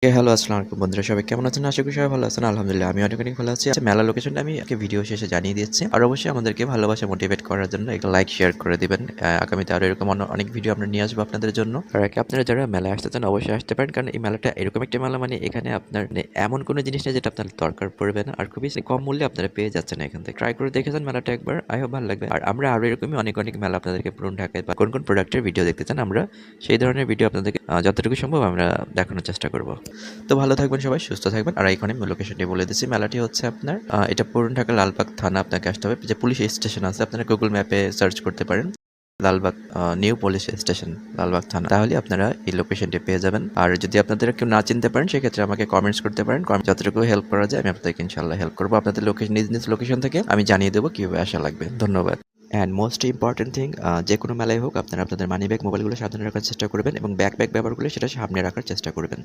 Hello, আসসালামু আলাইকুম বন্ধুরা, সবাই কেমন আছেন? আশা করি সবাই ভালো আছেন। আলহামদুলিল্লাহ আমি অনেক ভালো আছি। আচ্ছা, মেলা লোকেশনটা আমি ভিডিও শেষে জানিয়ে দিচ্ছি। আর অবশ্যই আমাদেরকে ভালোবাসা মোটিভেট করার জন্য একটা লাইক শেয়ার করে দিবেন। আগামীতে আরো এরকম অনেক ভিডিও আমরা নিয়ে আসবো আপনাদের জন্য। আর আপনারা যারা মেলায় আসতে চান অবশ্যই আসতে পারেন, কারণ এই মেলাটা এরকম একটা মেলা, মানে এখানে আপনার এমন কোনো জিনিস নেই যেটা আপনার দরকার পড়বে না, আর খুবই কম মূল্যে আপনারা পেয়ে যাচ্ছেন এখান থেকে। ট্রাই করে দেখে যান মেলাটা একবার, আই হোপ ভালো লাগবে। আর আমরা আরো এরকমই অনেক মেলা আপনাদেরকে পুরনো ঢাকায় বা কোন প্রোডাক্টের ভিডিও দেখতে চান, আমরা সেই ধরনের ভিডিও আপনাদেরকে যতটুকু সম্ভব আমরা দেখানোর চেষ্টা করব। তো ভালো থাকবেন সবাই, সুস্থ থাকবেন। আর এখানে আমি লোকেশনটি বলে দিচ্ছি। মেলাটি হচ্ছে আপনার এটা পুরান ঢাকা লালবাগ থানা, আপনাকে আসতে হবে। যে পুলিশ স্টেশন আছে, আপনারা গুগল ম্যাপে সার্চ করতে পারেন Lalbagh new police station, Lalbagh থানা, তাহলে আপনারা এই লোকেশনটি পেয়ে যাবেন। আর যদি আপনাদের কেউ না চিনতে পারেন, সেক্ষেত্রে আমাকে কমেন্টস করতে পারেন। যতটুকু হেল্প করা যায় আমি আপনাদেরকে ইনশাল্লাহ হেল্প করবো। আপনাদের লোকেশন, নিজ লোকেশন থেকে আমি জানিয়ে দেবো কীভাবে আসা লাগবে। ধন্যবাদ। অ্যান্ড মোস্ট ইম্পর্টেন্ট থিং, যে কোনো মেলায় হোক আপনারা আপনাদের মানি ব্যাগ, মোবাইলগুলো সাবধানে রাখার চেষ্টা করবেন এবং ব্যাগ ব্যবহার করলে সেটা সামনে রাখার চেষ্টা করবেন।